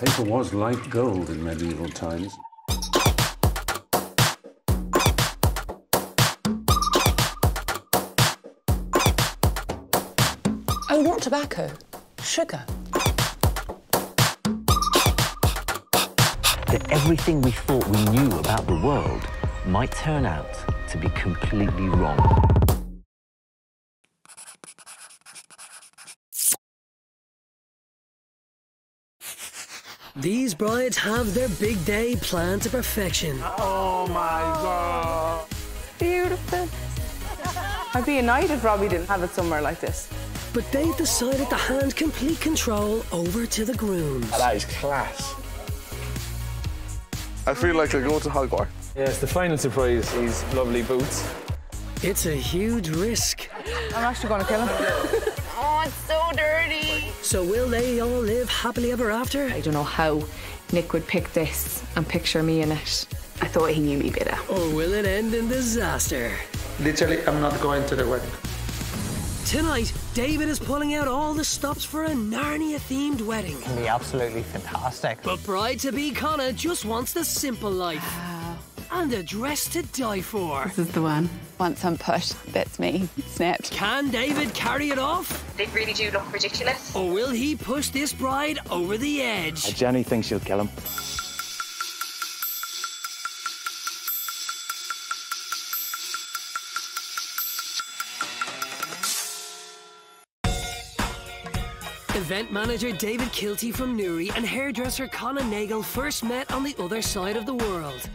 Paper was like gold in medieval times. Oh, not tobacco. Sugar. That everything we thought we knew about the world might turn out to be completely wrong. These brides have their big day planned to perfection. Oh my God. Beautiful. I'd be annoyed if Robbie didn't have it somewhere like this. But they've decided to hand complete control over to the grooms. That is class. I feel like I go to Hogwarts. Yes, the final surprise is lovely boots. It's a huge risk. I'm actually going to kill him. Oh, it's so dirty. So will they all live happily ever after? I don't know how Nick would pick this and picture me in it. I thought he knew me better. Or will it end in disaster? Literally, I'm not going to the wedding. Tonight, David is pulling out all the stops for a Narnia-themed wedding. It can be absolutely fantastic. But bride-to-be Conna just wants the simple life. And a dress to die for. This is the one. Once I'm put, that's me. Snapped. Can David carry it off? They really do look ridiculous. Or will he push this bride over the edge? I genuinely think she'll kill him. Event manager David Kilty from Newry and hairdresser Conna Nagel first met on the other side of the world.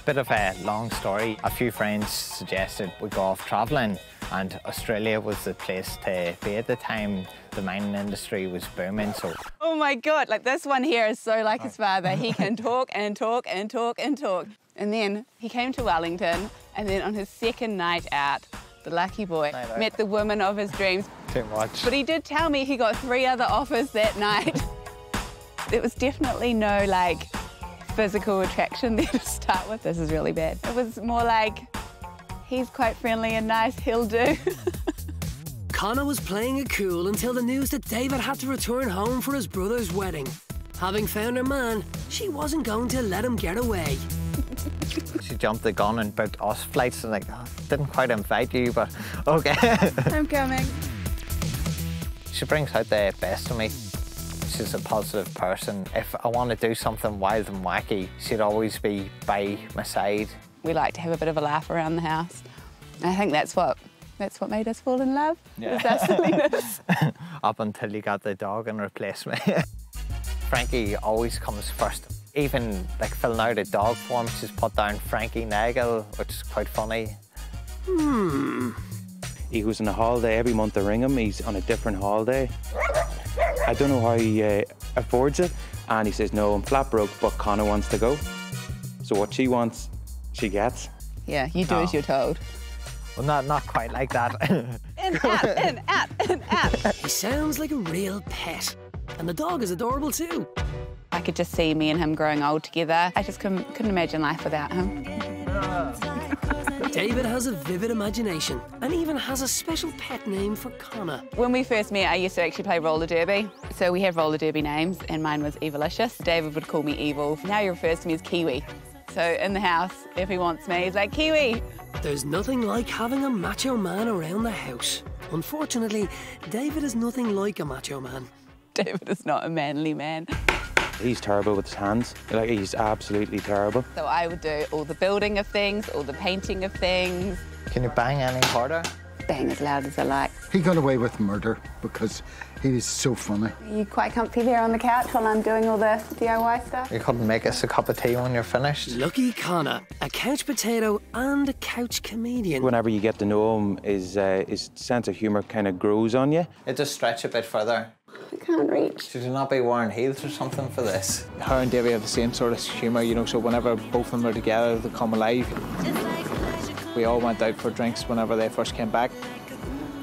Bit of a long story. A few friends suggested we go off travelling, and Australia was the place to be at the time. The mining industry was booming, so... Oh my God, like this one here is so like his father. He can talk and talk and talk and talk. And then he came to Wellington, and then on his second night out, the lucky boy met the woman of his dreams. Too much. But he did tell me he got 3 other offers that night. There was definitely no, like, physical attraction there to start with. This is really bad. It was more like, he's quite friendly and nice, he'll do. Conna was playing it cool until the news that David had to return home for his brother's wedding. Having found her man, she wasn't going to let him get away. She jumped the gun and booked us flights, and like, oh, didn't quite invite you, but okay. I'm coming. She brings out the best of me. She's a positive person. If I want to do something wild and wacky, she'd always be by my side. We like to have a bit of a laugh around the house. I think that's what made us fall in love. Yeah. Was our silliness. Up until you got the dog and replaced me. Frankie always comes first. Even like filling out a dog form, she's put down Frankie Nagel, which is quite funny. He goes on a holiday every month. I ring him. He's on a different holiday. I don't know how he affords it. And he says, no, I'm flat broke, but Conna wants to go. So what she wants, she gets. Yeah, you do as you're told. Well, not quite like that. In, out, in, out, in, out. He sounds like a real pet. And the dog is adorable too. I could just see me and him growing old together. I just couldn't imagine life without him. David has a vivid imagination and even has a special pet name for Conna. When we first met, I used to actually play roller derby. So we have roller derby names, and mine was Evilicious. David would call me Evil. Now he refers to me as Kiwi. So in the house, if he wants me, he's like, Kiwi. There's nothing like having a macho man around the house. Unfortunately, David is nothing like a macho man. David is not a manly man. He's terrible with his hands. Like, he's absolutely terrible. So I would do all the building of things, all the painting of things. Can you bang any harder? Bang as loud as I like. He got away with murder because he was so funny. Are you quite comfy there on the couch while I'm doing all the DIY stuff? You couldn't make us a cup of tea when you're finished. Lucky Conna, a couch potato and a couch comedian. Whenever you get to know him, his sense of humour kind of grows on you. It just stretch a bit further. I can't reach. Should you not be wearing heels or something for this? Her and Davey have the same sort of humour, you know, so whenever both of them are together, they come alive. We all went out for drinks whenever they first came back.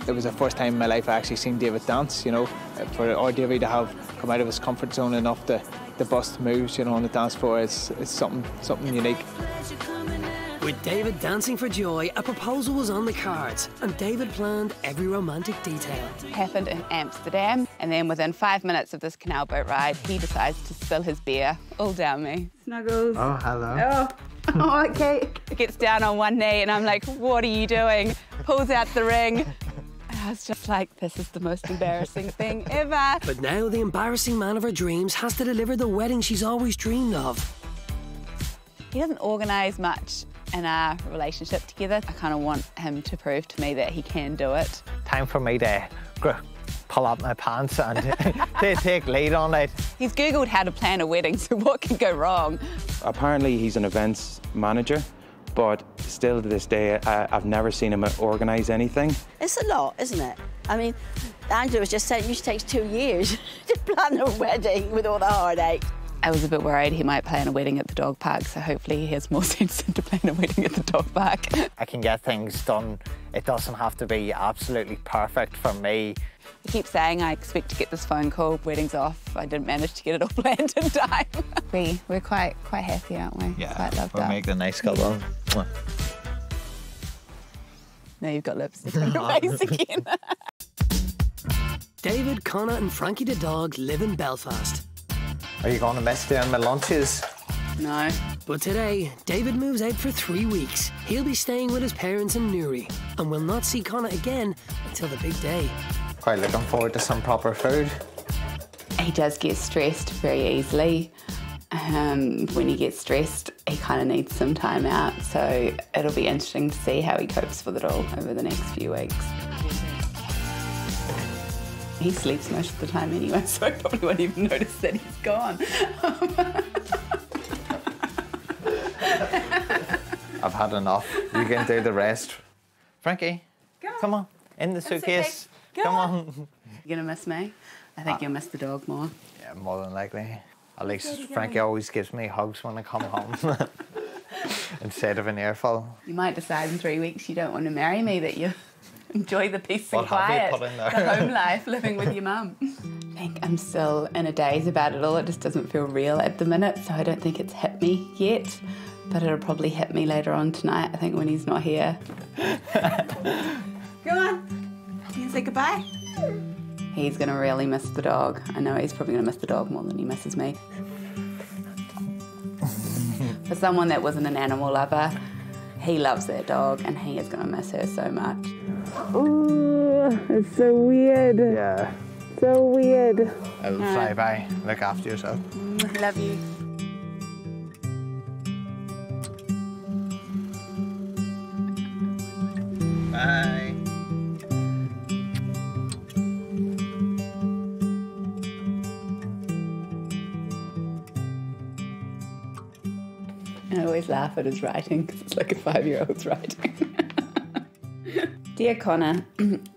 It was the first time in my life I actually seen David dance, you know. For our Davey to have come out of his comfort zone enough to bust moves, you know, on the dance floor, it's something unique. With David dancing for joy, a proposal was on the cards, and David planned every romantic detail. Happened in Amsterdam, And then within 5 minutes of this canal boat ride, he decides to spill his beer all down me. Snuggles. Oh, hello. Oh, okay. He gets down on one knee and I'm like, what are you doing? Pulls out the ring. And I was just like, this is the most embarrassing thing ever. But now the embarrassing man of her dreams has to deliver the wedding she's always dreamed of. He doesn't organise much in our relationship together. I kind of want him to prove to me that he can do it. Time for me to pull up my pants and take lead on it. He's Googled how to plan a wedding, so what can go wrong? Apparently he's an events manager, but still to this day, I've never seen him organise anything. It's a lot, isn't it? I mean, Angela was just saying it usually takes 2 years to plan a wedding with all the heartache. I was a bit worried he might plan a wedding at the dog park, so hopefully he has more sense than to plan a wedding at the dog park. I can get things done. It doesn't have to be absolutely perfect for me. He keeps saying I expect to get this phone call, wedding's off. I didn't manage to get it all planned in time. We're quite happy, aren't we? Yeah, quite loved we're up. making a nice couple. Now you've got lipstick on your face again. David, Conna and Frankie the dog live in Belfast. Are you going to miss doing my lunches? No. But today, David moves out for 3 weeks. He'll be staying with his parents in Newry and will not see Conna again until the big day. Quite looking forward to some proper food. He does get stressed very easily. When he gets stressed, he kind of needs some time out, so it'll be interesting to see how he copes with it all over the next few weeks. He sleeps most of the time anyway, so I probably won't even notice that he's gone. I've had enough. You can do the rest. Frankie, come on. In the suitcase. Okay. Come on. You gonna miss me? I think you'll miss the dog more. Yeah, more than likely. At least Frankie always gives me hugs when I come home. Instead of an earful. You might decide in 3 weeks you don't want to marry me, that you enjoy the peace and What have you quiet, put in there? the home life, living with your mum. I think I'm still in a daze about it all. It just doesn't feel real at the minute, so I don't think it's hit me yet. But it'll probably hit me later on tonight, I think, when he's not here. Go on. Can you say goodbye? He's going to really miss the dog. I know he's probably going to miss the dog more than he misses me. For someone that wasn't an animal lover, he loves that dog and he is going to miss her so much. Oh, it's so weird. Yeah. So weird. I'll fly by. Look after yourself. Love you. Bye. I always laugh at his writing because it's like a 5-year-old's writing. Dear Conna,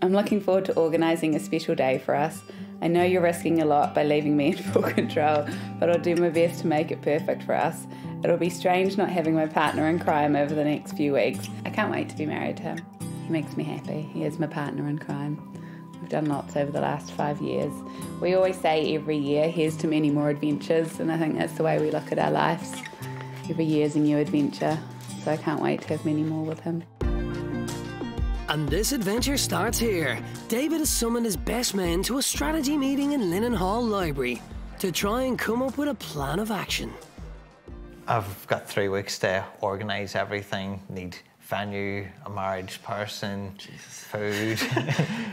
I'm looking forward to organising a special day for us. I know you're risking a lot by leaving me in full control, but I'll do my best to make it perfect for us. It'll be strange not having my partner in crime over the next few weeks. I can't wait to be married to him. He makes me happy. He is my partner in crime. We've done lots over the last 5 years. We always say every year, here's to many more adventures, and I think that's the way we look at our lives. Every year's a new adventure, so I can't wait to have many more with him. And this adventure starts here. David has summoned his best men to a strategy meeting in Linen Hall Library to try and come up with a plan of action. I've got 3 weeks to organise everything. Need venue, a marriage person, food.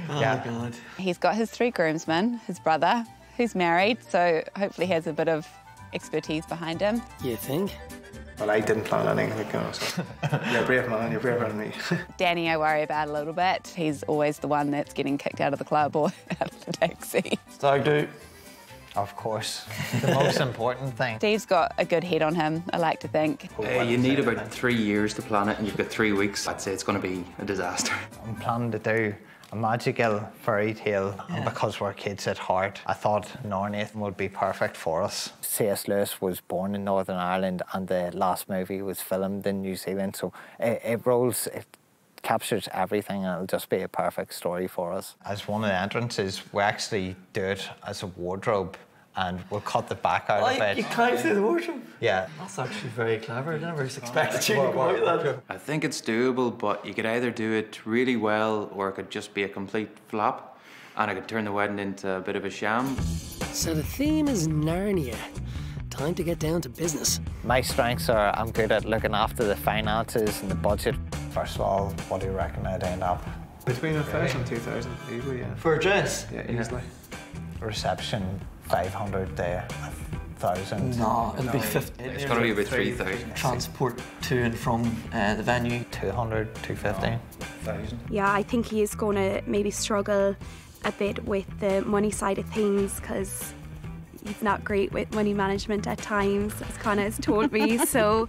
Oh yeah. God. He's got his 3 groomsmen, his brother, who's married, so hopefully he has a bit of expertise behind him. You think? Well, I didn't plan anything, you know, so you're a brave man, you're braver than me. Danny I worry about a little bit. He's always the one that's getting kicked out of the club or out of the taxi. Stag do. Of course. The most important thing. Steve's got a good head on him, I like to think. You need about 3 years to plan it and you've got 3 weeks. I'd say it's going to be a disaster. I'm planning to do a magical fairy tale, and because we're kids at heart, I thought Narnia would be perfect for us. C.S. Lewis was born in Northern Ireland and the last movie was filmed in New Zealand, so it captures everything and it'll just be a perfect story for us. As one of the entrances, we actually do it as a wardrobe and we'll cut the back out of it. You climb through the wardrobe? Yeah. That's actually very clever. I never expected you to go out with that. I think it's doable, but you could either do it really well or it could just be a complete flop. and I could turn the wedding into a bit of a sham. So the theme is Narnia. Time to get down to business. My strengths are I'm good at looking after the finances and the budget. First of all, what do you reckon I'd end up? Between 1,000 and 2,000, easily, yeah. For a dress? Yeah, easily. Reception, 500 to 1,000. No, it'll be 50. It's going to be about 3,000. Transport to and from the venue. 200, 250. 1,000. Yeah, I think he is going to maybe struggle a bit with the money side of things because he's not great with money management at times, as Conna has told me, so...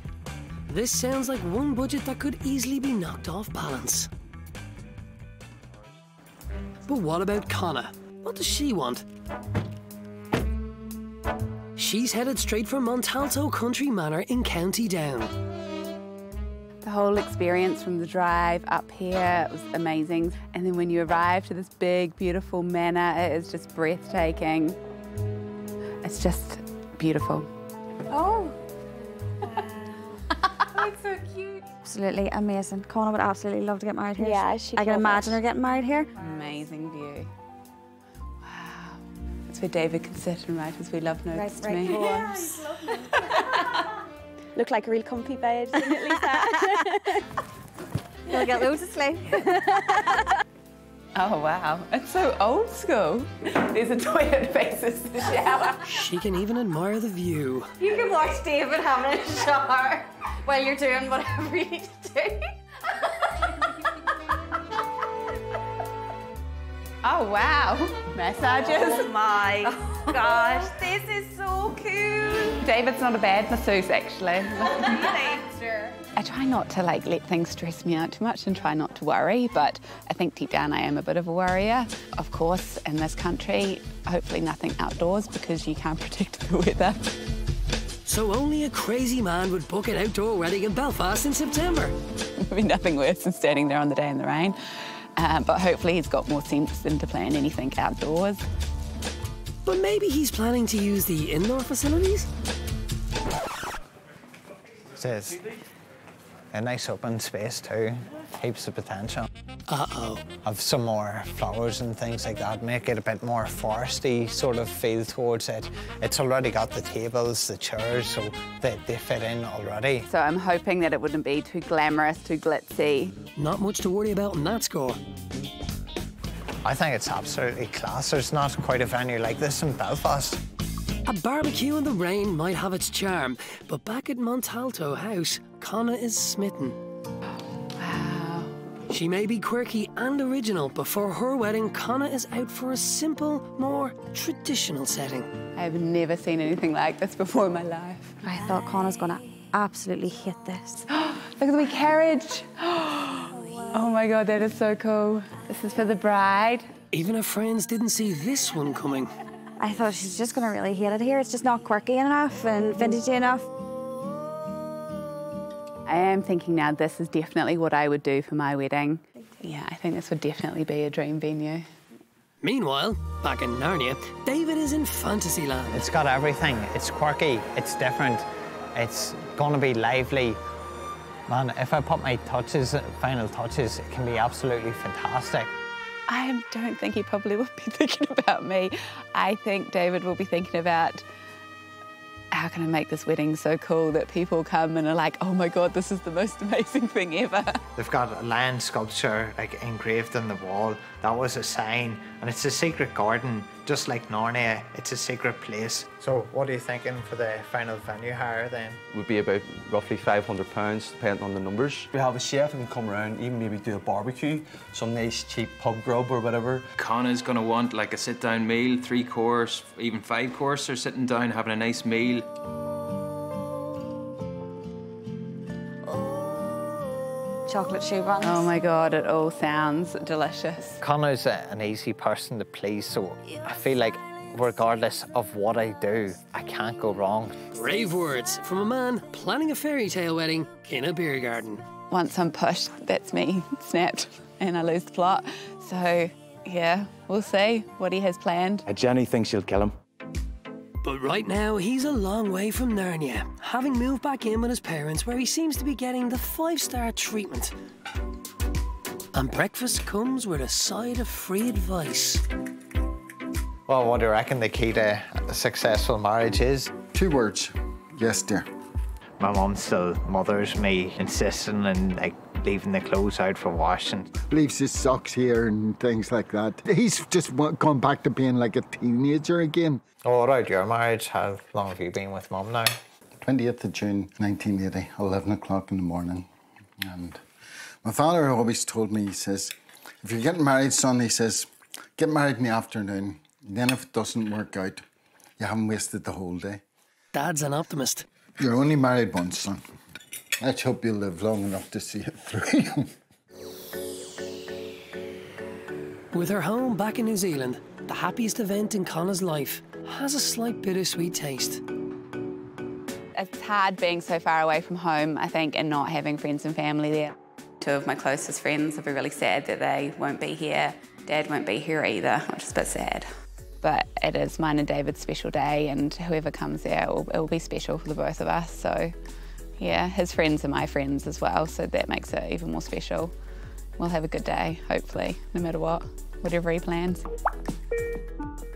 This sounds like one budget that could easily be knocked off balance. But what about Conna? What does she want? She's headed straight for Montalto Country Manor in County Down. The whole experience from the drive up here was amazing. And then when you arrive to this big, beautiful manor, it is just breathtaking. It's just beautiful. Oh. That's so cute. Absolutely amazing. Conna would absolutely love to get married here. Yeah, I can imagine her getting married here. Amazing view. Wow. That's where David can sit and write his "We Love" notes to me. Yeah, look like a real comfy bed, doesn't it, Lisa? You'll get loads of sleep. Oh wow, it's so old school. There's a toilet faces the shower. She can even admire the view. You can watch David having a shower while you're doing whatever you need to do. Oh wow, massages. Oh my gosh, this is so cool. David's not a bad masseuse actually. Sure. I try not to let things stress me out too much and try not to worry, but I think deep down I am a bit of a worrier. Of course, in this country, hopefully nothing outdoors because you can't predict the weather. So only a crazy man would book an outdoor wedding in Belfast in September. There'd be nothing worse than standing there on the day in the rain. But hopefully he's got more sense than to plan anything outdoors. But maybe he's planning to use the indoor facilities? Says a nice open space too, heaps of potential. Uh-oh. Have some more flowers and things like that, make it a bit more foresty sort of feel towards it. It's already got the tables, the chairs, so they fit in already. So I'm hoping that it wouldn't be too glamorous, too glitzy. Not much to worry about in that score. I think it's absolutely class. There's not quite a venue like this in Belfast. A barbecue in the rain might have its charm, but back at Montalto House, Conna is smitten. Wow. She may be quirky and original, but for her wedding, Conna is out for a simple, more traditional setting. I've never seen anything like this before in my life. I thought Connor's gonna absolutely hate this. Look at the wee carriage. Oh my God, that is so cool. This is for the bride. Even her friends didn't see this one coming. I thought she's just gonna really hate it here. It's just not quirky enough and vintagey enough. I am thinking now this is definitely what I would do for my wedding. Yeah, I think this would definitely be a dream venue. Meanwhile, back in Narnia, David is in Fantasyland. It's got everything. It's quirky, it's different, it's gonna be lively. Man, if I put my final touches, it can be absolutely fantastic. I don't think he probably would be thinking about me. I think David will be thinking about how can I make this wedding so cool that people come and are like, oh my God, this is the most amazing thing ever. They've got a lion sculpture like engraved on the wall. That was a sign, and it's a secret garden, just like Narnia. It's a secret place. So what are you thinking for the final venue hire then? Would be about roughly £500, depending on the numbers. We have a chef who can come around, even maybe do a barbecue, some nice cheap pub grub or whatever. Conna's gonna want like a sit-down meal, 3-course, even 5-course. They're sitting down having a nice meal. Chocolate shoe buns. Oh my God, it all sounds delicious. Connor's an easy person to please, so I feel like regardless of what I do, I can't go wrong. Brave words from a man planning a fairy tale wedding in a beer garden. Once I'm pushed, that's me snapped and I lose the plot. So yeah, we'll see what he has planned. Jenny thinks she'll kill him. But right now, he's a long way from Narnia, having moved back in with his parents where he seems to be getting the 5-star treatment. And breakfast comes with a side of free advice. Well, what do you reckon the key to a successful marriage is? 2 words. Yes, dear. My mum still mothers me, insisting and like leaving the clothes out for washing. Leaves his socks here and things like that. He's just gone back to being like a teenager again. Oh, what about your marriage? How long have you been with mum now? 28th of June, 1980, 11 o'clock in the morning. And my father always told me, he says, if you're getting married, son, he says, get married in the afternoon. Then if it doesn't work out, you haven't wasted the whole day. Dad's an optimist. You're only married once, son. Let's hope you'll live long enough to see it through. With her home back in New Zealand, the happiest event in Conna's life has a slight bittersweet taste. It's hard being so far away from home, I think, and not having friends and family there. 2 of my closest friends will be really sad that they won't be here. Dad won't be here either, which is a bit sad. But it is mine and David's special day, and whoever comes there, it will be special for the both of us. So, yeah, his friends are my friends as well, so that makes it even more special. We'll have a good day, hopefully, no matter what, whatever he plans.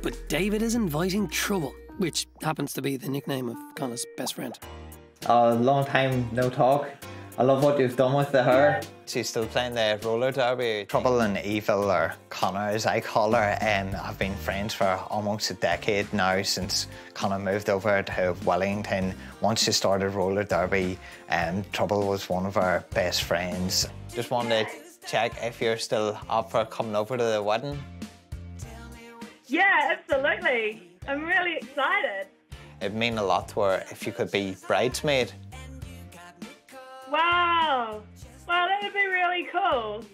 But David is inviting trouble, which happens to be the nickname of Conna's best friend. A long time no talk. I love what you've done with the hair. She's still playing the roller derby. Trouble and Evil, or Conna as I call her, have been friends for almost a decade now, since Conna moved over to Wellington. Once she started roller derby, Trouble was one of our best friends. Just wanted to check if you're still up for coming over to the wedding. Yeah, absolutely. I'm really excited. It'd mean a lot to her if you could be bridesmaid. Wow. Wow, that would be really cool.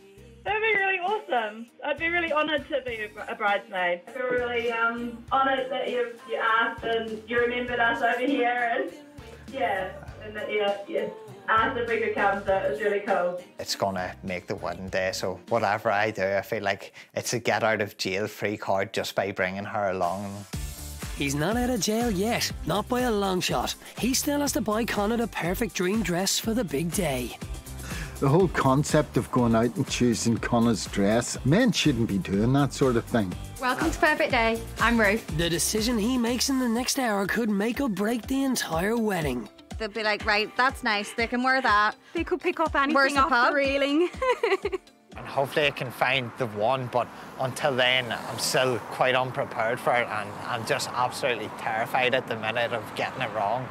That would be really awesome. I'd be really honoured to be a bridesmaid. I'd be really honoured that you asked and you remembered us over here, and yeah, and that you asked if we could come, so it was really cool. It's gonna make the wedding day, so whatever I do, I feel like it's a get out of jail free card just by bringing her along. He's not out of jail yet, not by a long shot. He still has to buy Conna the perfect dream dress for the big day. The whole concept of going out and choosing Conna's dress, men shouldn't be doing that sort of thing. Welcome to Perfect Day. I'm Ruth. The decision he makes in the next hour could make or break the entire wedding. They'll be like, right, that's nice, they can wear that. They could pick up anything Where's the off pub? the railing. And hopefully I can find the one, but until then, I'm still quite unprepared for it, and I'm just absolutely terrified at the minute of getting it wrong.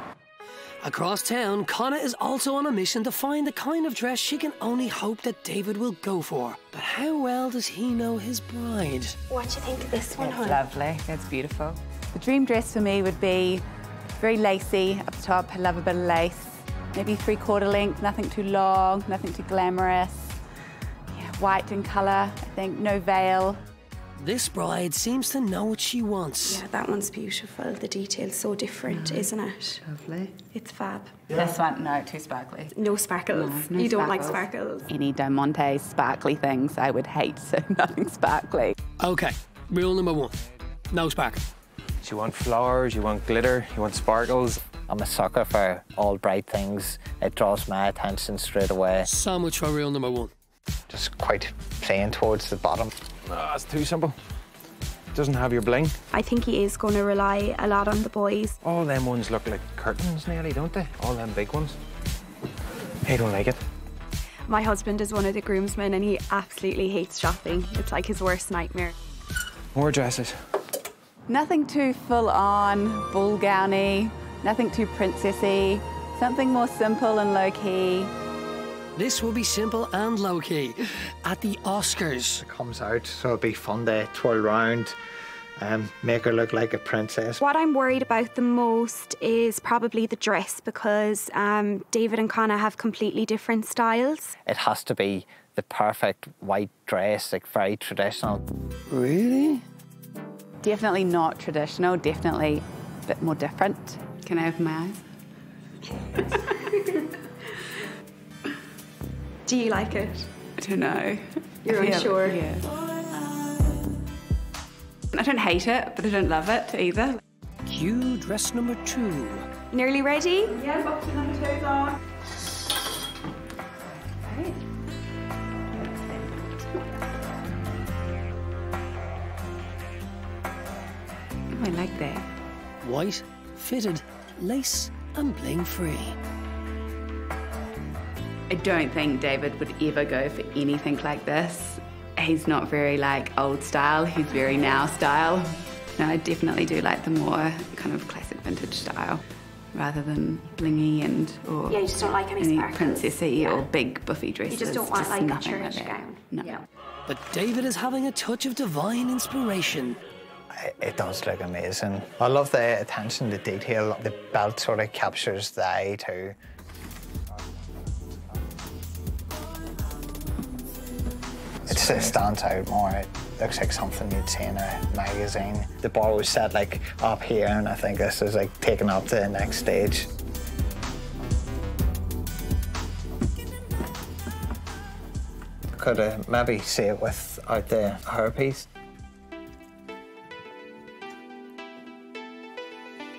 Across town, Conna is also on a mission to find the kind of dress she can only hope that David will go for. But how well does he know his bride? What do you think of this one, That's hon? lovely, that's beautiful. The dream dress for me would be very lacy up the top. I love a bit of lace. Maybe 3/4 length, nothing too long, nothing too glamorous. White in colour, I think, no veil. This bride seems to know what she wants. Yeah, that one's beautiful. The detail's so different, isn't it? Lovely. It's fab. This one, no, too sparkly. No sparkles. No You don't like sparkles. sparkles. Any Diamante sparkly things I would hate, so nothing sparkly. Okay, rule number 1, no sparkle. You want flowers, you want glitter, you want sparkles. I'm a sucker for all bright things. It draws my attention straight away. So much for rule number 1. Just quite plain towards the bottom. It's too simple. Doesn't have your bling. I think he is going to rely a lot on the boys. All them ones look like curtains nearly, don't they? All them big ones. I don't like it. My husband is one of the groomsmen and he absolutely hates shopping. It's like his worst nightmare. More dresses. Nothing too full on, ball gowny, nothing too princessy, something more simple and low key. This will be simple and low-key. At the Oscars. It comes out, so it'll be fun to twirl around and make her look like a princess. What I'm worried about the most is probably the dress, because David and Conna have completely different styles. It has to be the perfect white dress, like very traditional. Really? Definitely not traditional, definitely a bit more different. Can I open my eyes? Do you like it? I don't know. You're unsure? Yeah. I don't hate it, but I don't love it either. Cue dress number 2. Nearly ready? Yeah, box number 2's on. I like that. White, fitted, lace and bling free. I don't think David would ever go for anything like this. He's not very like old style, he's very now style. No, I definitely do like the more kind of classic vintage style rather than blingy or Yeah, you just don't like any sparkles. princessy or big buffy dresses. You just don't want like a nothing church that. gown. No. Yeah. But David is having a touch of divine inspiration. It does look amazing. I love the attention to detail. The belt sort of captures the eye too. It just stands out more. It looks like something you'd see in a magazine. The bar was set like up here, and I think this is like taken up to the next stage. Could maybe see it without the hairpiece.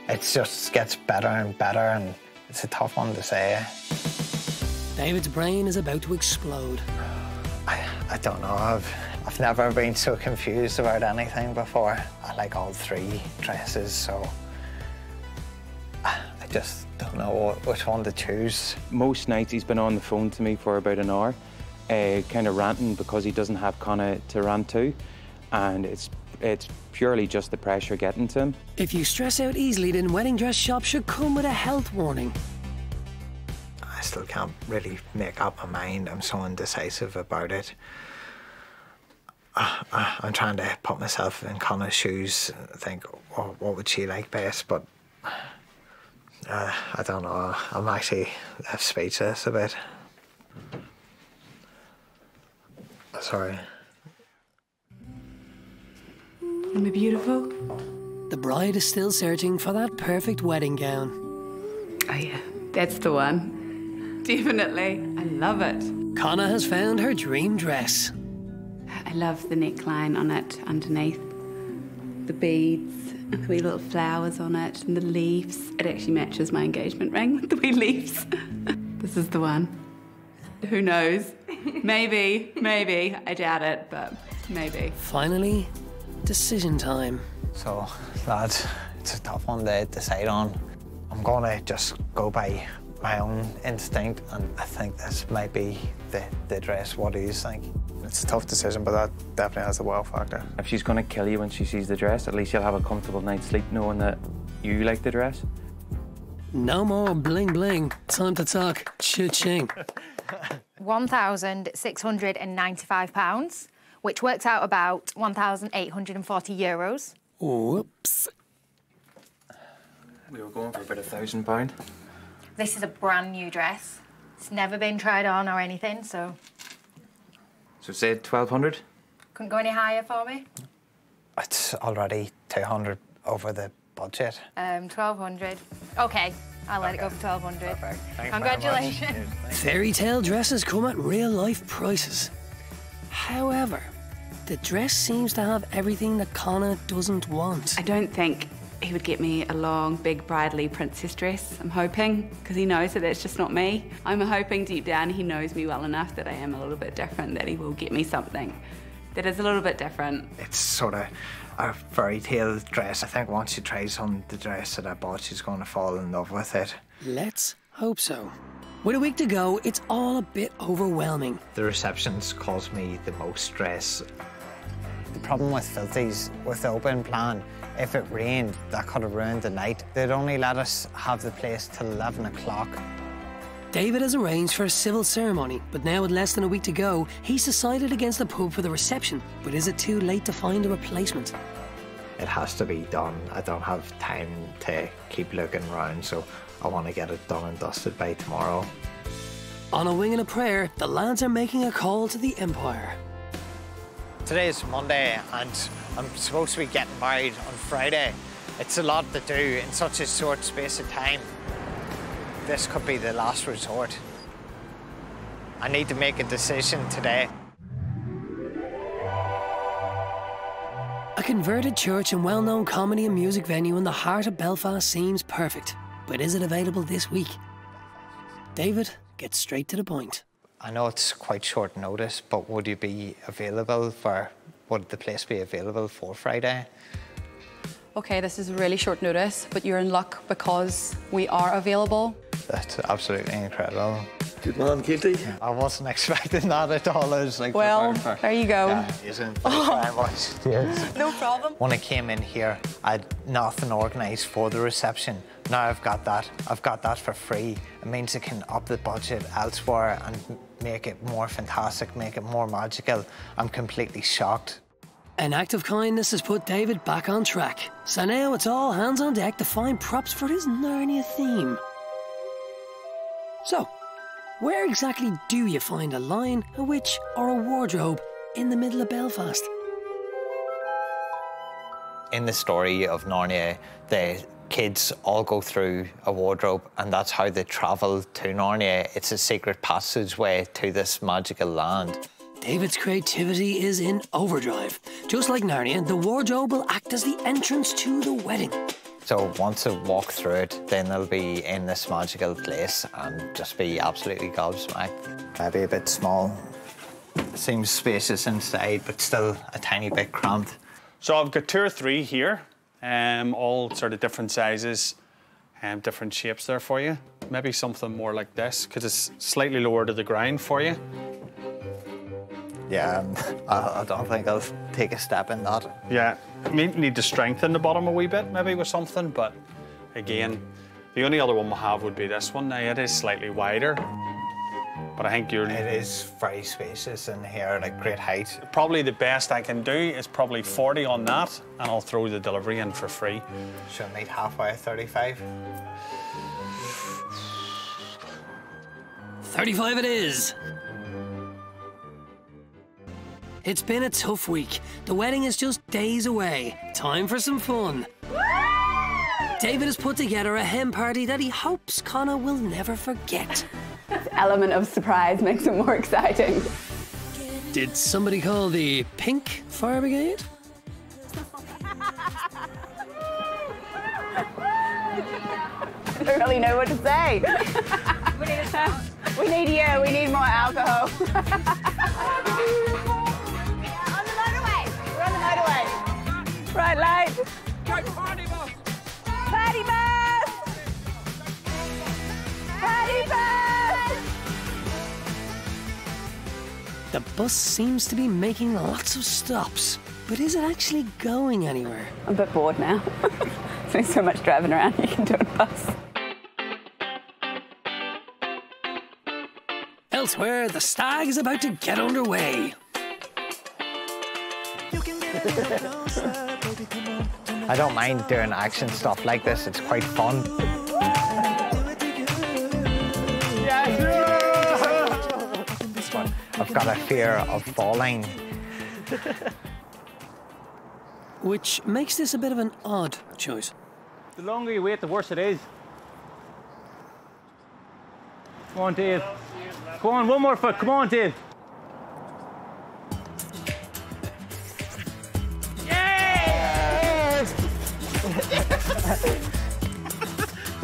It just gets better and better, and it's a tough one to say. David's brain is about to explode. I don't know. I've never been so confused about anything before. I like all three dresses, so I just don't know which one to choose. Most nights he's been on the phone to me for about an hour, kind of ranting because he doesn't have Conna to rant to, and it's purely just the pressure getting to him. If you stress out easily, then wedding dress shops should come with a health warning. I still can't really make up my mind. I'm so indecisive about it. I'm trying to put myself in Conna's shoes and think, oh, what would she like best? But I don't know. I'm actually left speechless a bit. Sorry. Am I beautiful? The bride is still searching for that perfect wedding gown. Oh yeah, that's the one. Definitely. I love it. Conna has found her dream dress. I love the neckline on it underneath. The beads, and the wee little flowers on it, and the leaves. It actually matches my engagement ring with the wee leaves. This is the one. Who knows? Maybe. I doubt it, but maybe. Finally, decision time. So, lads, it's a tough one to decide on. I'm gonna just go by my own instinct, and I think this might be the dress. What do you think? It's a tough decision, but that definitely has a wow factor. If she's going to kill you when she sees the dress, at least you'll have a comfortable night's sleep knowing that you like the dress. No more bling bling. Time to talk cha-ching. £1,695, which works out about €1,840. Whoops. We were going for about £1,000. This is a brand new dress. It's never been tried on or anything, so So say 1,200? couldn't go any higher for me. It's already 200 over the budget. 1,200. Okay, I'll let it go for 1,200. Perfect. Thanks Congratulations. very much. Fairy tale dresses come at real life prices. However, the dress seems to have everything that Conna doesn't want. I don't think he would get me a long, big, bridally princess dress. I'm hoping, because he knows that that's just not me. I'm hoping deep down he knows me well enough that I am a little bit different, that he will get me something that is a little bit different. It's sort of a fairy tale dress. I think once she tries on the dress that I bought, she's going to fall in love with it. Let's hope so. With a week to go, it's all a bit overwhelming. The receptions cause me the most stress. The problem with Filthy's, with the open plan, if it rained, that could have ruined the night. They'd only let us have the place till 11 o'clock. David has arranged for a civil ceremony, but now with less than a week to go, he's decided against the pub for the reception. But is it too late to find a replacement? It has to be done. I don't have time to keep looking around, so I want to get it done and dusted by tomorrow. On a wing and a prayer, the lads are making a call to the Empire. Today is Monday, and I'm supposed to be getting married on Friday. It's a lot to do in such a short space of time. This could be the last resort. I need to make a decision today. A converted church and well-known comedy and music venue in the heart of Belfast seems perfect. But is it available this week? David gets straight to the point. I know it's quite short notice, but would you be available would the place be available for Friday? okay, this is really short notice, but you're in luck because we are available. That's absolutely incredible. Good man, Katie. I wasn't expecting that at all. I was like, Well, there you go. Yeah, isn't. Thanks very much. Yes. No problem. When I came in here, I had nothing organised for the reception. Now I've got that. I've got that for free. It means I can up the budget elsewhere and make it more fantastic, make it more magical. I'm completely shocked. An act of kindness has put David back on track. So now it's all hands on deck to find props for his Narnia theme. So, where exactly do you find a lion, a witch, or a wardrobe in the middle of Belfast? In the story of Narnia, the kids all go through a wardrobe, and that's how they travel to Narnia. It's a secret passageway to this magical land. David's creativity is in overdrive. Just like Narnia, the wardrobe will act as the entrance to the wedding. So once I walk through it, then they'll be in this magical place and just be absolutely gobsmacked. Maybe a bit small. Seems spacious inside, but still a tiny bit cramped. So I've got 2 or 3 here, all sort of different sizes and different shapes there for you. Maybe something more like this, because it's slightly lower to the ground for you. Yeah, I don't think I'll take a step in that. Yeah, we need to strengthen the bottom a wee bit, maybe with something, but again, the only other one we have would be this one. Now, it is slightly wider, but I think you're... It is very spacious in here at a great height. Probably the best I can do is probably 40 on that, and I'll throw the delivery in for free. Should I meet halfway at 35? 35 it is. It's been a tough week. The wedding is just days away. Time for some fun. David has put together a hen party that he hopes Conna will never forget. This element of surprise makes it more exciting. Did somebody call the pink fire brigade? I don't really know what to say. We need you. We need more alcohol. Right light. Party bus! Party bus! Party bus! The bus seems to be making lots of stops, but is it actually going anywhere? I'm a bit bored now. There's so much driving around you can do on a bus. Elsewhere, the stag is about to get underway. I don't mind doing action stuff like this. It's quite fun. I've got a fear of falling. Which makes this a bit of an odd choice. The longer you wait, the worse it is. Come on, Dave. Come on, one more foot. Come on, Dave.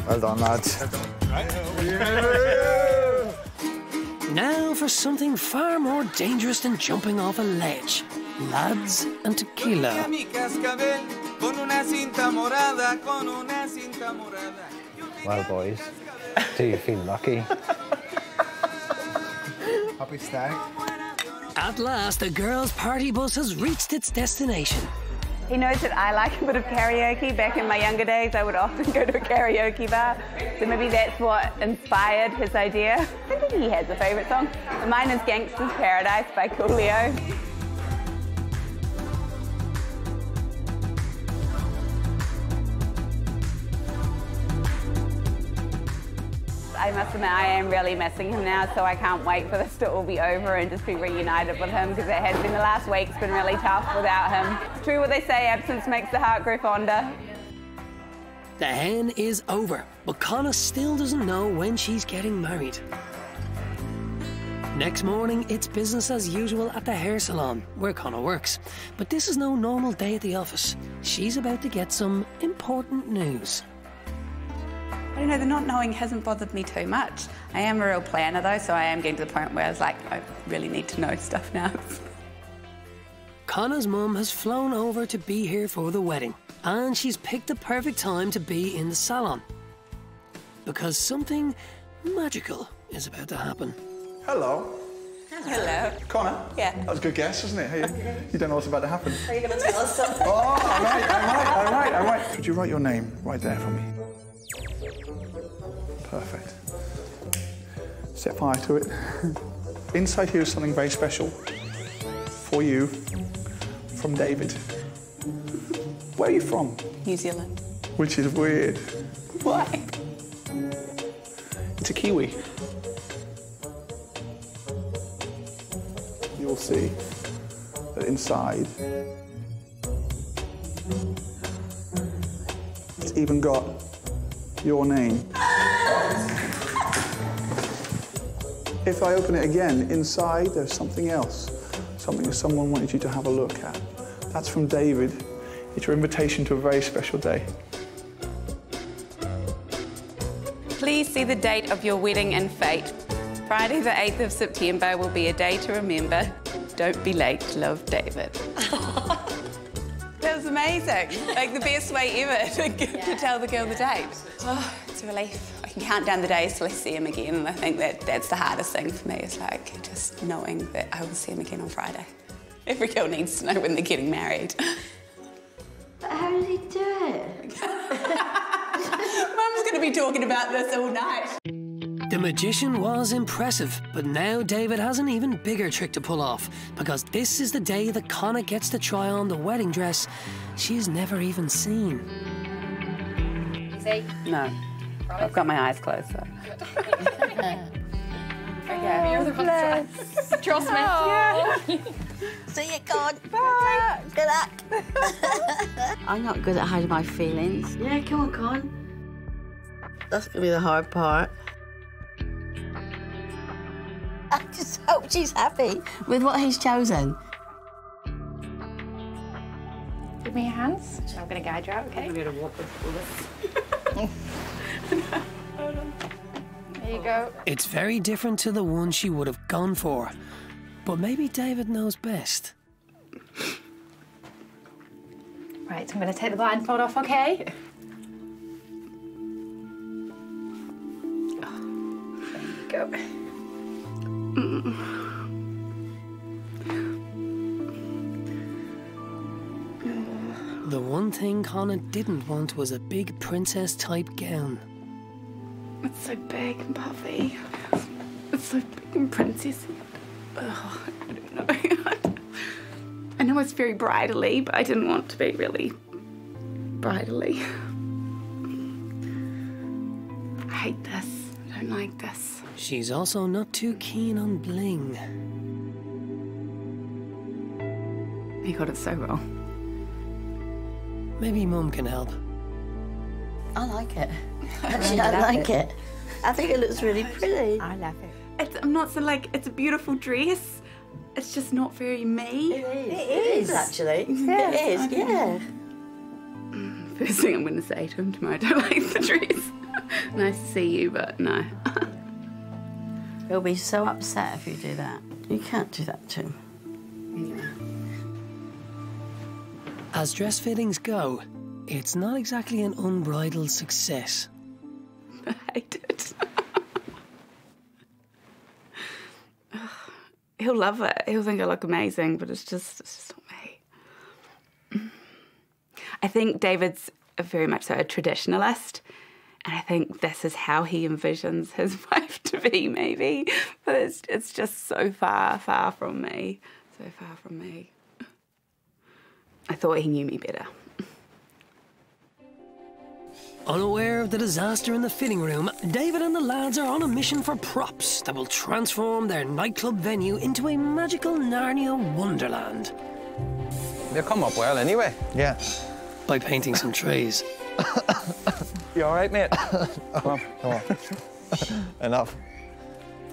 Well done, lads. Now for something far more dangerous than jumping off a ledge. Lads and tequila. Well, boys, do you feel lucky? Happy stag. At last, the girls' party bus has reached its destination. He knows that I like a bit of karaoke. Back in my younger days, I would often go to a karaoke bar. So maybe that's what inspired his idea. I think he has a favourite song. Mine is Gangster's Paradise by Coolio. I must admit, I am really missing him now, so I can't wait for this to all be over and just be reunited with him, because it has been, the last week's been really tough without him. True what they say, absence makes the heart grow fonder. The hen is over, but Conna still doesn't know when she's getting married. Next morning, it's business as usual at the hair salon, where Conna works. But this is no normal day at the office. She's about to get some important news. I don't know, the not knowing hasn't bothered me too much. I am a real planner though, so I am getting to the point where I was like, I really need to know stuff now. Conna's mum has flown over to be here for the wedding, and she's picked the perfect time to be in the salon. Because something magical is about to happen. Hello. Hello. Conna? Yeah. That was a good guess, wasn't it? Hey, you don't know what's about to happen. Are you going to tell us something? Oh, I'm right. Could you write your name right there for me? Perfect. Set fire to it. Inside here is something very special for you from David. Where are you from? New Zealand. Which is weird. Why? It's a Kiwi. You'll see that inside it's even got your name. If I open it again, inside there's something else, something someone wanted you to have a look at. That's from David. It's your invitation to a very special day. Please see the date of your wedding and fate. Friday the 8th of September will be a day to remember. Don't be late, love, David. That was amazing. Like the best way ever to tell the girl the date. Oh, it's a relief. I can count down the days till I see him again, and I think that's the hardest thing for me, is like just knowing that I will see him again on Friday. Every girl needs to know when they're getting married. But how did he do it? Mum's going to be talking about this all night. The magician was impressive, but now David has an even bigger trick to pull off, because this is the day that Conna gets to try on the wedding dress she's never even seen. Easy? No. I've got my eyes closed, so. Okay. You're the one. Trust me. Yeah. See you, God. Bye. Good luck. I'm not good at hiding my feelings. Yeah, come on, Con. That's going to be the hard part. I just hope she's happy with what he's chosen. Give me your hands. I'm going to guide you out, okay? I'm going to walk with this. Hold on. There you go. It's very different to the one she would have gone for, but maybe David knows best. Right, so I'm going to take the blindfold off, okay? There you go. The one thing Conna didn't want was a big princess-type gown. It's so big and puffy. It's so big and princessy. Oh, I don't know. I know it's very bridally, but I didn't want to be really bridally. I hate this. I don't like this. She's also not too keen on bling. You got it so wrong. Maybe Mum can help. I like it. Actually, I like it. I think it looks really pretty. I love it. I'm not so like, it's a beautiful dress. It's just not very me. It is actually. Yeah, it is, yeah. First thing I'm going to say to him tomorrow, I don't like the dress. Nice to see you, but no. He'll be so upset if you do that. You can't do that to him. Anyway. As dress fittings go, it's not exactly an unbridled success. I hate it. He'll love it. He'll think I look amazing, but it's just not me. I think David's very much so a traditionalist, and I think this is how he envisions his wife to be, maybe. But it's just so far from me. So far from me. I thought he knew me better. Unaware of the disaster in the fitting room, David and the lads are on a mission for props that will transform their nightclub venue into a magical Narnia wonderland. They'll come up well anyway. Yeah. By painting some trees. You all right, mate? Come on. Enough.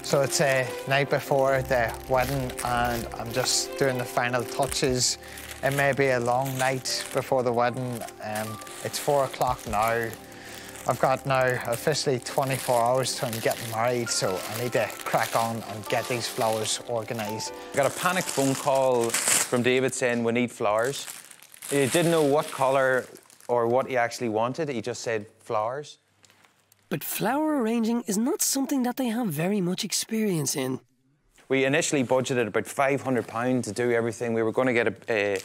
So it's a night before the wedding, and I'm just doing the final touches. It may be a long night before the wedding. It's 4 o'clock now. I've got now officially 24 hours till I'm getting married, so I need to crack on and get these flowers organised. I got a panicked phone call from David saying we need flowers. He didn't know what colour or what he actually wanted. He just said flowers. But flower arranging is not something that they have very much experience in. We initially budgeted about £500 to do everything. We were going to get a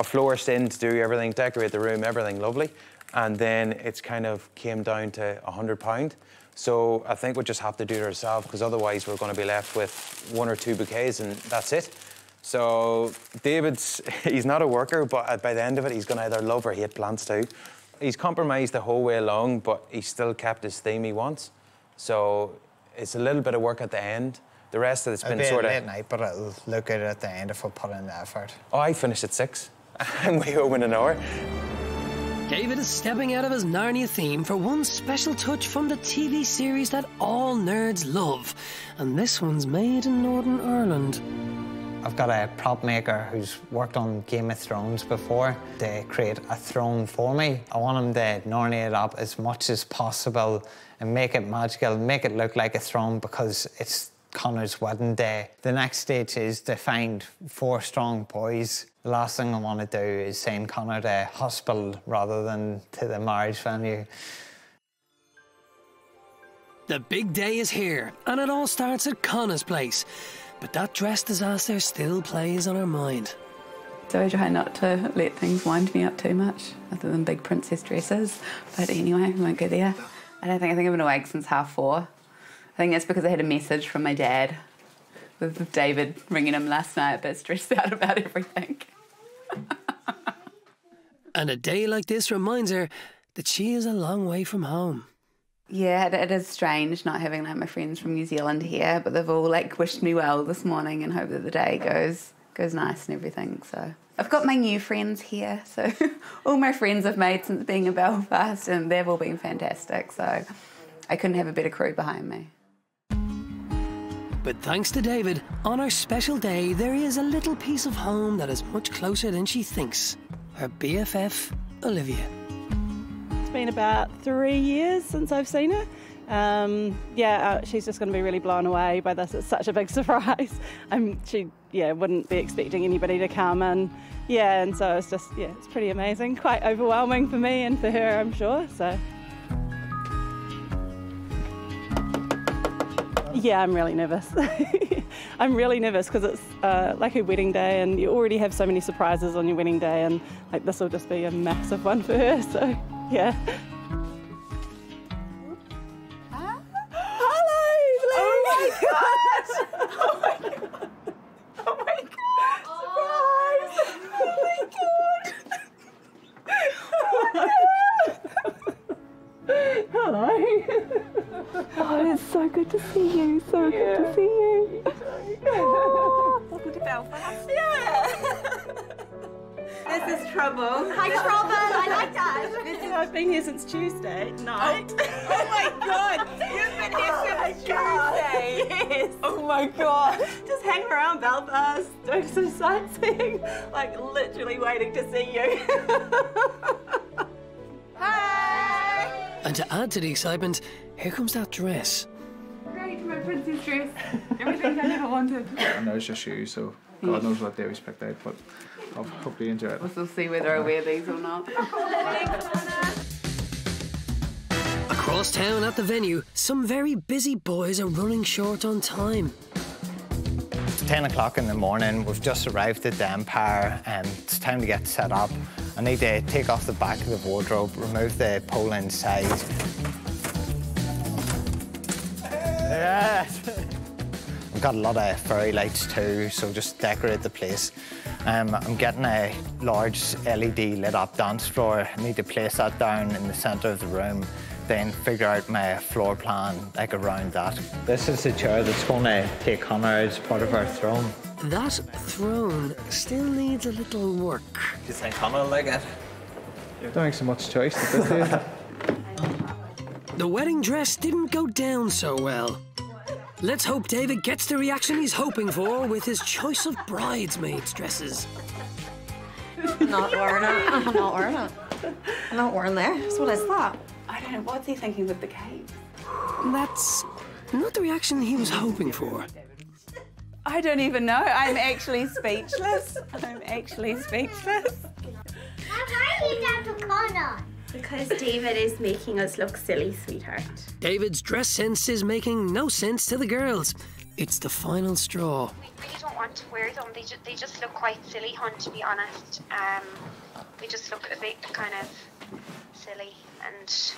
florist in to do everything, decorate the room, everything lovely. And then it's kind of came down to £100. So I think we'll just have to do it ourselves, because otherwise we're going to be left with 1 or 2 bouquets and that's it. So David's, he's not a worker, but by the end of it, he's going to either love or hate plants too. He's compromised the whole way along, but he still kept his theme he wants. So it's a little bit of work at the end. The rest of it's been sort of... late night, but it'll look good at the end if we put in the effort. Oh, I finished at 6 and we home in an hour. David is stepping out of his Narnia theme for one special touch from the TV series that all nerds love. And this one's made in Northern Ireland. I've got a prop maker who's worked on Game of Thrones before. They create a throne for me. I want him to Narnia it up as much as possible and make it magical, make it look like a throne, because it's Connor's wedding day. The next stage is to find 4 strong boys. The last thing I want to do is send Connor to hospital rather than to the marriage venue. The big day is here, and it all starts at Connor's place. But that dress disaster still plays on her mind. So I try not to let things wind me up too much, other than big princess dresses. But anyway, I won't go there. I think I've been awake since 4:30. I think that's because I had a message from my dad with David ringing him last night, a bit stressed out about everything. And a day like this reminds her that she is a long way from home. Yeah, it is strange not having like my friends from New Zealand here, but they've all like wished me well this morning and hope that the day goes nice and everything. So I've got my new friends here, so all my friends I've made since being in Belfast, and they've all been fantastic. So I couldn't have a better crew behind me. But thanks to David, on our special day, there is a little piece of home that is much closer than she thinks. Her BFF, Olivia. It's been about 3 years since I've seen her. She's just going to be really blown away by this. It's such a big surprise. She wouldn't be expecting anybody to come, and and so it's just it's pretty amazing. Quite overwhelming for me and for her, I'm sure. So yeah, I'm really nervous. I'm really nervous because it's like her wedding day, and you already have so many surprises on your wedding day, and like this will just be a massive one for her. So yeah. Hello, oh my god! Oh my god! Oh my god! Surprise! Oh my god! Hello. Oh, it's so good to see you. So good to see you. Oh, welcome to Belfast. Yeah. This is trouble. Hi, trouble. I like that. I've been here since Tuesday night. Oh my god. You've been here since Tuesday. Yes. Oh my god. Just hanging around Belfast, doing some sightseeing, like literally waiting to see you. Hi. And to add to the excitement, here comes that dress. Great, my princess dress. Everything I ever wanted. I know it's just you, so God knows what they was picked out, but I'll hope you enjoy it. We'll see whether I wear these or not. Across town at the venue, some very busy boys are running short on time. It's 10 o'clock in the morning. We've just arrived at the Empire, and it's time to get set up. I need to take off the back of the wardrobe, remove the pole inside. Yes! I've got a lot of fairy lights too, so just decorate the place. I'm getting a large LED lit up dance floor. I need to place that down in the centre of the room, then figure out my floor plan like around that. This is the chair that's going to take Conna as part of our throne. That throne still needs a little work. Do you think Conna will like it? You don't make so much choice at this stage. The wedding dress didn't go down so well. Let's hope David gets the reaction he's hoping for with his choice of bridesmaids' dresses. I'm not wearing it. I'm not wearing it. I'm not wearing this. What is that? I don't know, what's he thinking with the cave? That's not the reaction he was hoping for. I don't even know. I'm actually speechless. I'm actually speechless. Why are you down to Conna? Because David is making us look silly, sweetheart. David's dress sense is making no sense to the girls. It's the final straw. We really don't want to wear them. They just look quite silly, hon, to be honest. They just look a bit kind of silly. And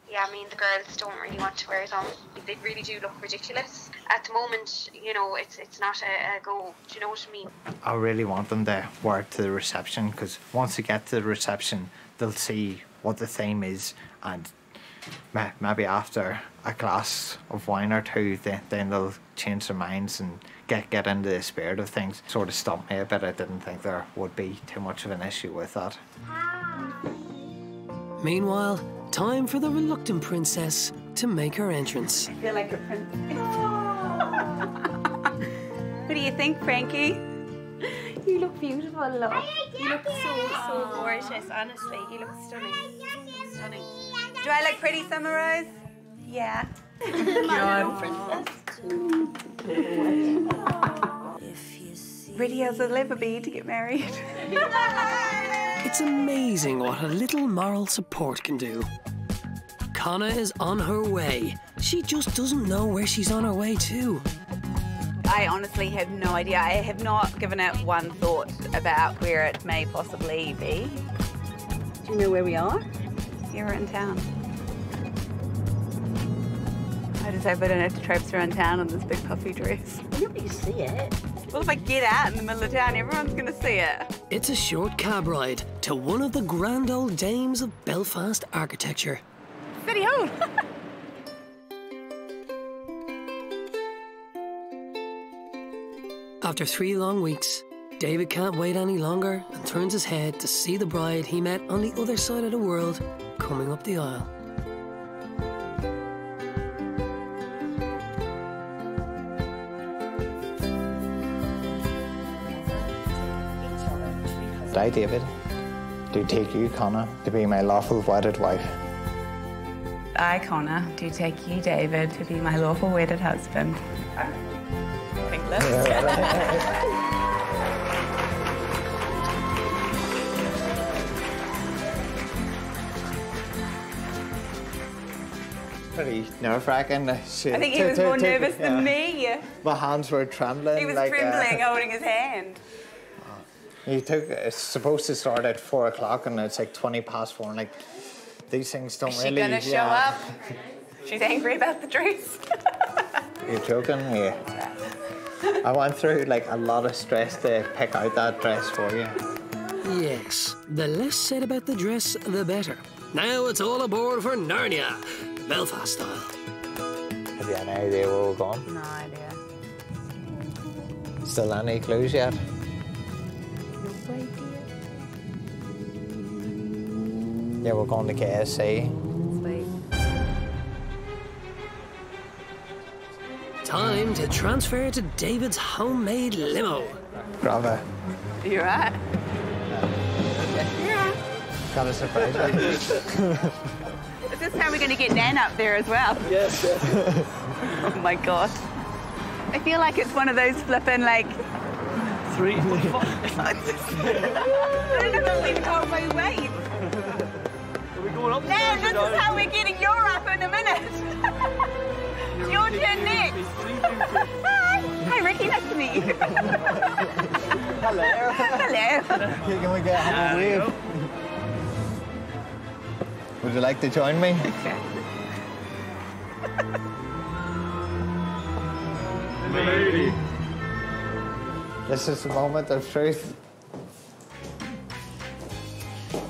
yeah, I mean, the girls don't really want to wear them. They really do look ridiculous. At the moment, you know, it's not a go. Do you know what I mean? I really want them to wear it to the reception, because once they get to the reception, they'll see what the theme is, and maybe after a glass of wine or two, then they'll change their minds and get into the spirit of things. Sort of stumped me a bit. I didn't think there would be too much of an issue with that. Meanwhile, time for the reluctant princess to make her entrance. I feel like a princess. What do you think, Frankie? You look beautiful, love. You look so gorgeous, honestly. You look stunning. Stunning. Do I look pretty, Summer Rose? Yeah. Ready as I'll ever be to get married. It's amazing what a little moral support can do. Conna is on her way. She just doesn't know where she's on her way to. I honestly have no idea. I have not given it one thought about where it may possibly be. Do you know where we are? Here, we're in town. I just hope I don't have to traipse around town in this big puffy dress. Nobody see it. Well, if I get out in the middle of town, everyone's going to see it. It's a short cab ride to one of the grand old dames of Belfast architecture. City Hall. After 3 long weeks, David can't wait any longer and turns his head to see the bride he met on the other side of the world coming up the aisle. I, David, do take you, Conna, to be my lawful wedded wife. I, Conna, do take you, David, to be my lawful wedded husband. Pink lips. Pretty nerve-wracking. I think he was more nervous than me. My hands were trembling. He was trembling, holding his hand. It's supposed to start at 4 o'clock and it's like 20 past 4. And like, these things don't really. Is she gonna show up? She's angry about the dress. You're joking? Yeah. I went through like a lot of stress to pick out that dress for you. Yes, the less said about the dress, the better. Now it's all aboard for Narnia, Belfast style. Have you any idea where we're going? No idea. Still any clues yet? Yeah, we're going to KSC. Time to transfer to David's homemade limo. Grab it. You right? Yeah. Got a surprise. Is this how we're going to get Nan up there as well? Yes. Oh my God. I feel like it's one of those flipping like... 3. I don't know if we can't wait. Nan, this is how we're getting your up in a minute. It's your turn next. Hi, Ricky, nice to meet you. Hello. Hello. Can we get a wave? Would you like to join me? Okay. Lady. This is the moment of truth.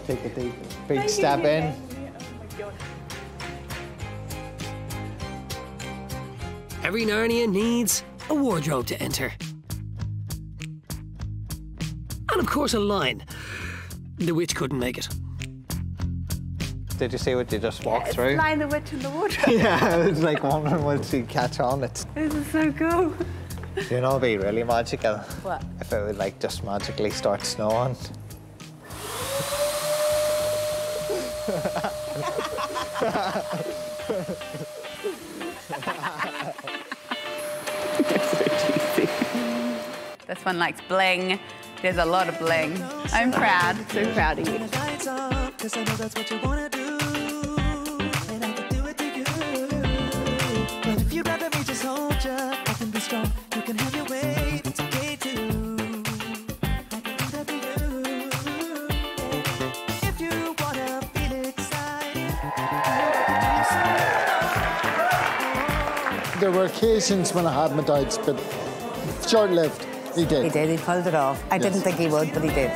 Take a deep, big step in. Every Narnia needs a wardrobe to enter. And of course a line. The witch couldn't make it. Did you see what you just walked through? It's Lion the Witch in the wardrobe. Yeah, I was like wondering once you catch on. This is so cool. You know, it'd be really magical. What? If it would like just magically start snowing. This one likes bling. There's a lot of bling. I'm proud, so proud of you. There were occasions when I had my doubts, but short-lived. He did. He did, he pulled it off. I didn't think he would, but he did.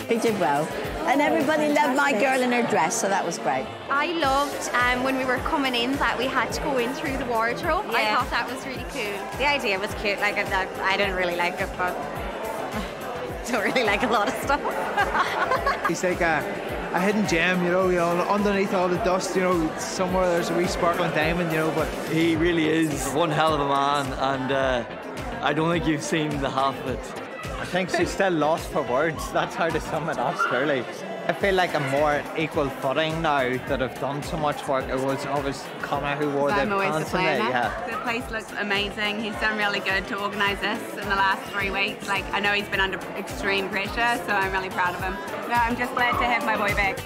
He did well. And everybody loved my girl in her dress, so that was great. I loved when we were coming in that we had to go in through the wardrobe. I thought that was really cool. The idea was cute. Like I didn't really like it, but I don't really like a lot of stuff. He's like a hidden gem, you know, underneath all the dust, you know, somewhere there's a wee sparkling diamond, you know, but he really is one hell of a man, and I don't think you've seen the half of it. I think she's still lost for words. That's how to sum it up, Sterling. I feel like I'm more equal footing now that I've done so much work. It was always Conna who wore the I'm always the pants and planner. yeah. The place looks amazing. He's done really good to organise this in the last 3 weeks. Like, I know he's been under extreme pressure, so I'm really proud of him. No, I'm just glad to have my boy back.